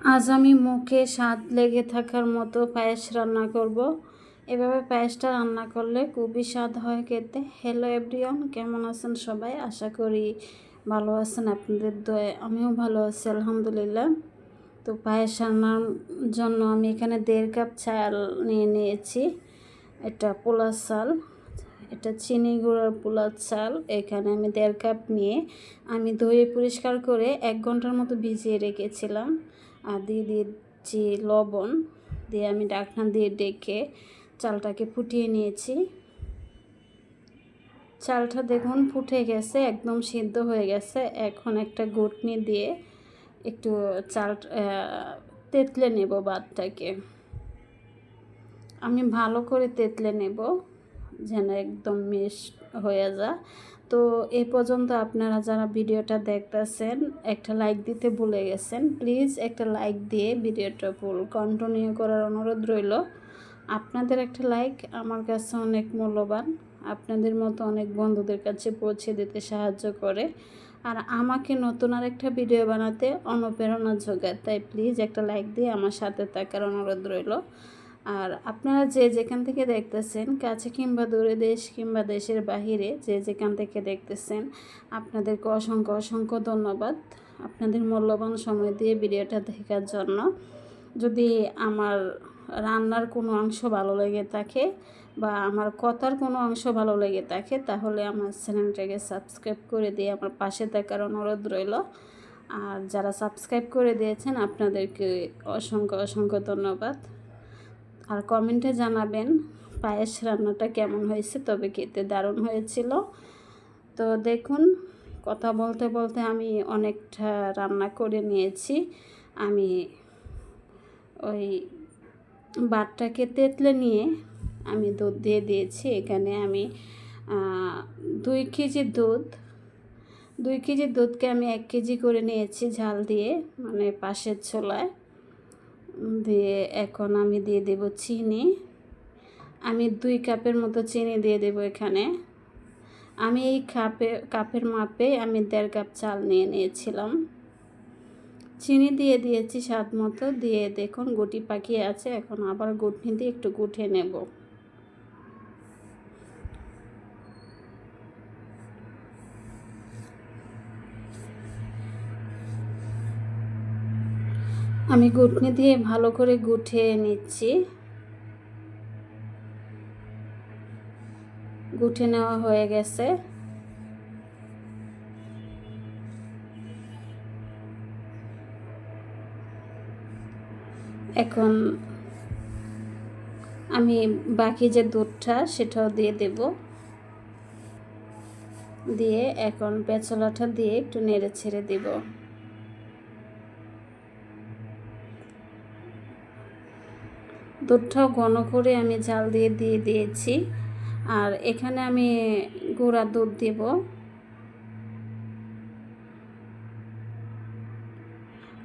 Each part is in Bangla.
আজ আমি মুখে স্বাদ লেগে থাকার মতো পায়েস রান্না করব। এভাবে পায়েসটা রান্না করলে খুবই স্বাদ হয় খেতে। হ্যালো এভরিওয়ান, কেমন আছেন সবাই? আশা করি ভালো আছেন, আপনাদের দয়ায় আমিও ভালো আছি আলহামদুলিল্লাহ। তো পায়েস রান্নার জন্য আমি এখানে 1.5 কাপ চাল নিয়ে নিয়েছি। এটা পোলা চাল, এটা চিনি গুঁড়ার পোলা চাল। এখানে আমি 1.5 কাপ নিয়ে আমি ধুয়ে পরিষ্কার করে 1 ঘন্টার মতো ভিজিয়ে রেখেছিলাম। আর দিয়ে দিয়েছি লবণ, দিয়ে আমি ঢাকনা দিয়ে ডেকে চালটাকে ফুটিয়ে নিয়েছি। চালটা দেখুন ফুটে গেছে, একদম সিদ্ধ হয়ে গেছে। এখন একটা ঘুটনি দিয়ে একটু চাল তেঁতলে নেব ভাতটাকে। আমি ভালো করে তেঁতলে নেব যেন একদম মিশ হয়ে যায়। তো এই পর্যন্ত আপনারা যারা ভিডিওটা দেখতেছেন একটা লাইক দিতে ভুলে গেছেন, প্লিজ একটা লাইক দিয়ে ভিডিওটা ফুল কন্টিনিউ করার অনুরোধ রইল। আপনাদের একটা লাইক আমার কাছে অনেক মূল্যবান, আপনাদের মতো অনেক বন্ধুদের কাছে পৌঁছে দিতে সাহায্য করে, আর আমাকে নতুন আরেকটা ভিডিও বানাতে অনুপ্রেরণা যোগায়। তাই প্লিজ একটা লাইক দিয়ে আমার সাথে থাকার অনুরোধ রইল। আর আপনারা যে যেখান থেকে দেখতেছেন, কাছে কিংবা দূরে, দেশ কিংবা দেশের বাহিরে যে যেখান থেকে দেখতেছেন, আপনাদেরকে অসংখ্য অসংখ্য ধন্যবাদ আপনাদের মূল্যবান সময় দিয়ে ভিডিওটা দেখার জন্য। যদি আমার রান্নার কোনো অংশ ভালো লেগে থাকে বা আমার কথার কোনো অংশ ভালো লেগে থাকে, তাহলে আমার চ্যানেলটাকে সাবস্ক্রাইব করে দিয়ে আমার পাশে থাকার অনুরোধ রইল। আর যারা সাবস্ক্রাইব করে দিয়েছেন আপনাদেরকে অসংখ্য অসংখ্য ধন্যবাদ। আর কমেন্টে জানাবেন পায়েস রান্নাটা কেমন হয়েছে, তবে খেতে দারুণ হয়েছিল। তো দেখুন, কথা বলতে বলতে আমি অনেকটা রান্না করে নিয়েছি। আমি ওই ভাতটাকে তেঁতলে নিয়ে আমি দুধ দিয়ে দিয়েছি। এখানে আমি 2 কেজি দুধ, 2 কেজি দুধকে আমি 1 কেজি করে নিয়েছি ঝাল দিয়ে, মানে পাশের ছোলায় দিয়ে। এখন আমি দিয়ে দেব চিনি। আমি 2 কাপের মতো চিনি দিয়ে দেব এখানে। আমি এই কাপের মাপে আমি 1.5 কাপ চাল নিয়ে নিয়েছিলাম। চিনি দিয়ে দিয়েছি স্বাদ মতো, দিয়ে দেখুন গুটি পাকিয়ে আছে। এখন আবার ঘুটনি দিয়ে একটু গুটে নেব। আমি ঘুটনি দিয়ে ভালো করে গুটে নিচ্ছি। গুটে নেওয়া হয়ে গেছে। এখন আমি বাকি যে দুধটা সেটাও দিয়ে দেব। দিয়ে এখন পেঁচলাটা দিয়ে একটু নেড়ে ছেড়ে দেব। দুধটাও ঘন করে আমি জাল দিয়ে দিয়েছি। আর এখানে আমি গুঁড়া দুধ দেব।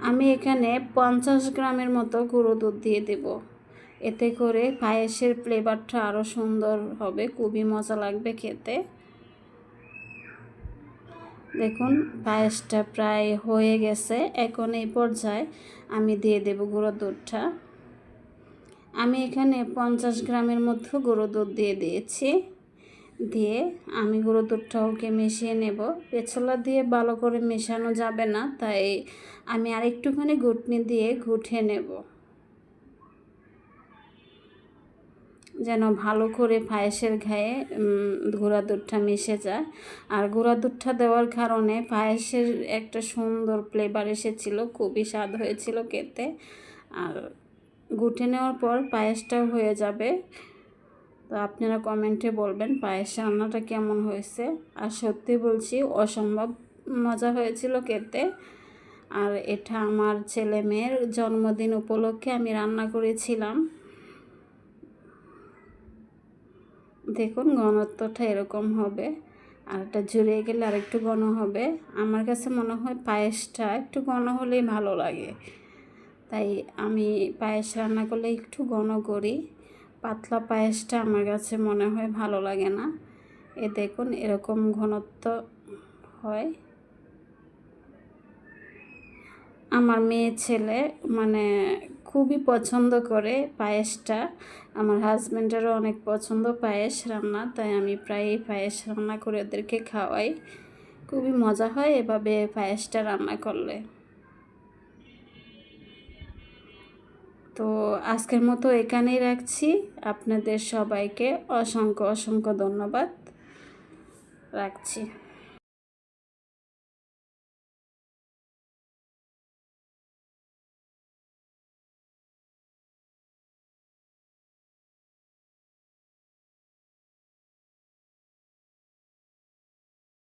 আমি এখানে 50 গ্রামের মতো গুঁড়ো দুধ দিয়ে দেব। এতে করে পায়েসের ফ্লেভারটা আরও সুন্দর হবে, খুবই মজা লাগবে খেতে। দেখুন পায়েসটা প্রায় হয়ে গেছে। এখন এই পর্যায়ে আমি দিয়ে দেব গুঁড়ো দুধটা। আমি এখানে 50 গ্রামের মতো গুঁড়ো দুধ দিয়ে দিয়েছি। দিয়ে আমি গুঁড়ো দুধটাকে মিশিয়ে নেব। পেছলা দিয়ে ভালো করে মেশানো যাবে না, তাই আমি আরেকটুখানি ঘুটনি দিয়ে ঘুটে নেব যেন ভালো করে পায়েসের গায়ে গুঁড়া দুধটা মিশে যায়। আর গুঁড়া দুধটা দেওয়ার কারণে পায়েসের একটা সুন্দর ফ্লেভার এসেছিল, খুবই স্বাদ হয়েছিল খেতে। আর ঘুটে নেওয়ার পর পায়েসটাও হয়ে যাবে। তো আপনারা কমেন্টে বলবেন পায়েস রান্নাটা কেমন হয়েছে। আর সত্যি বলছি অসম্ভব মজা হয়েছিল খেতে। আর এটা আমার ছেলে মেয়ের জন্মদিন উপলক্ষে আমি রান্না করেছিলাম। দেখুন ঘনত্বটা এরকম হবে, আর এটা জুড়িয়ে গেলে আর একটু ঘন হবে। আমার কাছে মনে হয় পায়েসটা একটু ঘন হলেই ভালো লাগে, তাই আমি পায়েস রান্না করলে একটু ঘন করি। পাতলা পায়েসটা আমার কাছে মনে হয় ভালো লাগে না। দেখুন এরকম ঘনত্ব হয়। আমার মেয়ে ছেলে মানে খুবই পছন্দ করে পায়েসটা। আমার হাজব্যান্ডেরও অনেক পছন্দ পায়েস রান্না, তাই আমি প্রায়ই পায়েস রান্না করে ওদেরকে খাওয়াই। খুবই মজা হয় এভাবে পায়েসটা রান্না করলে। তো আজকের মতো এখানেই রাখছি। আপনাদের সবাইকে অসংখ্য অসংখ্য ধন্যবাদ। রাখছি।